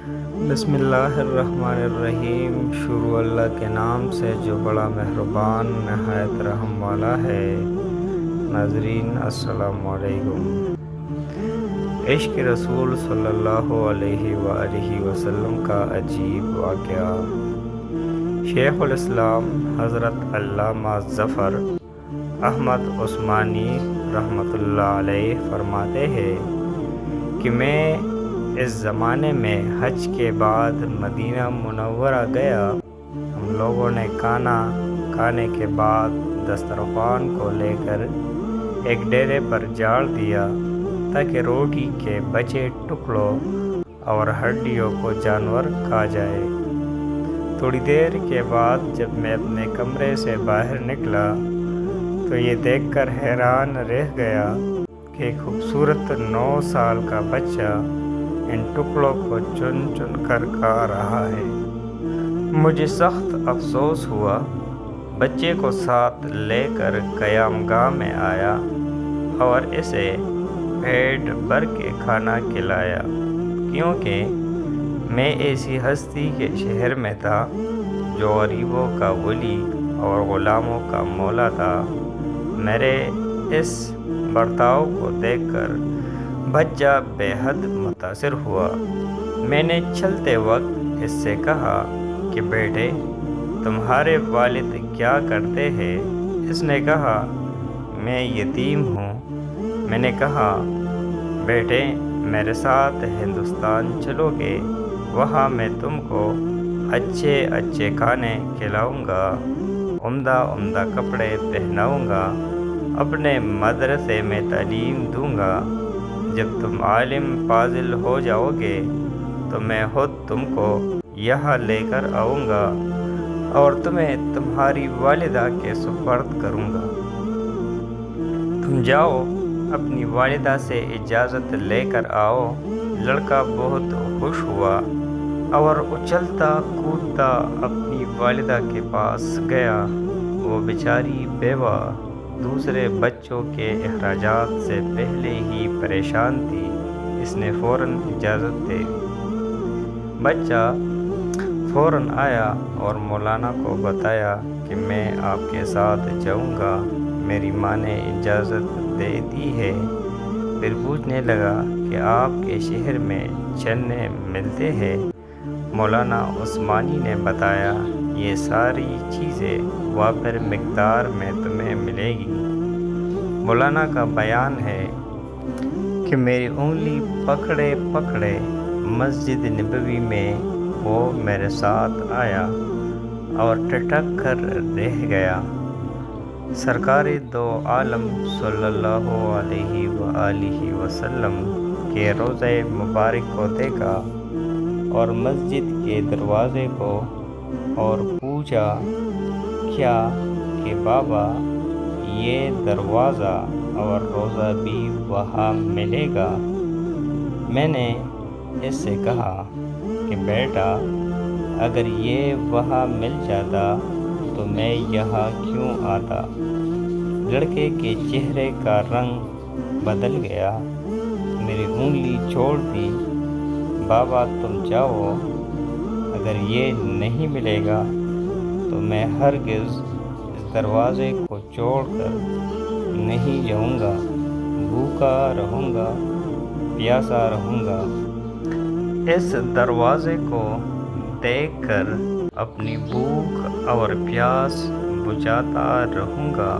بسم اللہ الرحمن الرحیم۔ شروع اللہ کے نام سے جو بڑا مہربان نہایت رحم والا ہے۔ ناظرین السلام علیکم۔ عشق رسول صلی اللہ علیہ وآلہ وسلم کا عجیب واقعہ۔ شیخ الاسلام حضرت علامہ ظفر احمد عثمانی رحمۃ اللہ علیہ فرماتے ہیں کہ میں اس زمانے میں حج کے بعد مدینہ منورہ گیا۔ ہم لوگوں نے کھانے کے بعد دسترخوان کو لے کر ایک ڈیرے پر جاڑ دیا تاکہ روٹی کے بچے ٹکڑوں اور ہڈیوں کو جانور کھا جائے۔ تھوڑی دیر کے بعد جب میں اپنے کمرے سے باہر نکلا تو یہ دیکھ کر حیران رہ گیا کہ ایک خوبصورت 9 سال کا بچہ ان ٹکڑوں کو چن چن کر کھا رہا ہے۔ مجھے سخت افسوس ہوا۔ بچے کو ساتھ لے کر قیام گاہ میں آیا اور اسے پیٹ بھر کے کھانا کھلایا، کیونکہ میں ایسی ہستی کے شہر میں تھا جو غریبوں کا ولی اور غلاموں کا مولا تھا۔ میرے اس برتاؤ کو دیکھ کر بچہ بے حد متاثر ہوا۔ میں نے چلتے وقت اس سے کہا کہ بیٹے، تمہارے والد کیا کرتے ہیں؟ اس نے کہا میں یتیم ہوں۔ میں نے کہا بیٹے، میرے ساتھ ہندوستان چلو گے، وہاں میں تم کو اچھے اچھے کھانے کھلاؤں گا، عمدہ کپڑے پہناؤں گا، اپنے مدرسے میں تعلیم دوں گا۔ جب تم عالم فاضل ہو جاؤ گے تو میں خود تم کو یہاں لے کر آؤں گا اور تمہیں تمہاری والدہ کے سپرد کروں گا۔ تم جاؤ، اپنی والدہ سے اجازت لے کر آؤ۔ لڑکا بہت خوش ہوا اور اچھلتا کودتا اپنی والدہ کے پاس گیا۔ وہ بیچاری بیوہ دوسرے بچوں کے اخراجات سے پہلے ہی پریشان تھی۔ اس نے فوراً اجازت دے دی۔ بچہ فوراً آیا اور مولانا کو بتایا کہ میں آپ کے ساتھ جاؤں گا، میری ماں نے اجازت دے دی ہے۔ پھر پوچھنے لگا کہ آپ کے شہر میں چنے ملتے ہیں؟ مولانا عثمانی نے بتایا یہ ساری چیزیں وافر مقدار میں تمہیں ملے گی۔ مولانا کا بیان ہے کہ میری انگلی پکڑے پکڑے مسجد نبوی میں وہ میرے ساتھ آیا اور ٹھٹک کر رہ گیا۔ سرکار دو عالم صلی اللہ علیہ وآلہ وسلم کے روضہ مبارک کو دیکھا اور مسجد کے دروازے کو، اور پوچھا کیا کہ بابا یہ دروازہ اور روضہ بھی وہاں ملے گا؟ میں نے اس سے کہا کہ بیٹا، اگر یہ وہاں مل جاتا تو میں یہاں کیوں آتا؟ لڑکے کے چہرے کا رنگ بدل گیا، میری انگلی چھوڑ دی۔ بابا تم جاؤ، اگر یہ نہیں ملے گا تو میں ہرگز اس دروازے کو چھوڑ کر نہیں جاؤں گا، بھوکا رہوں گا، پیاسا رہوں گا۔ اس دروازے کو دیکھ کر اپنی بھوک اور پیاس بجھاتا رہوں گا،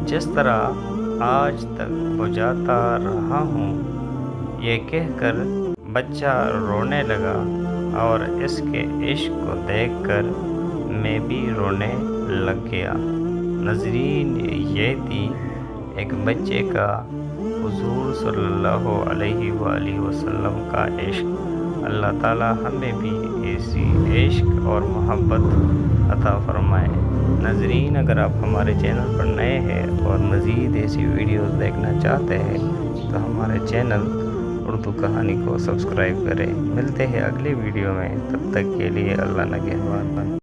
جس طرح آج تک بجھاتا رہا ہوں۔ یہ کہہ کر بچہ رونے لگا اور اس کے عشق کو دیکھ کر میں بھی رونے لگ گیا۔ ناظرین، یہ تھی ایک بچے کا حضور صلی اللہ علیہ وآلہ وسلم کا عشق۔ اللہ تعالی ہمیں بھی ایسی عشق اور محبت عطا فرمائے۔ ناظرین، اگر آپ ہمارے چینل پر نئے ہیں اور مزید ایسی ویڈیوز دیکھنا چاہتے ہیں تو ہمارے چینل اردو کہانی کو سبسکرائب کریں۔ ملتے ہیں اگلی ویڈیو میں، تب تک کے لیے اللہ نگہبان۔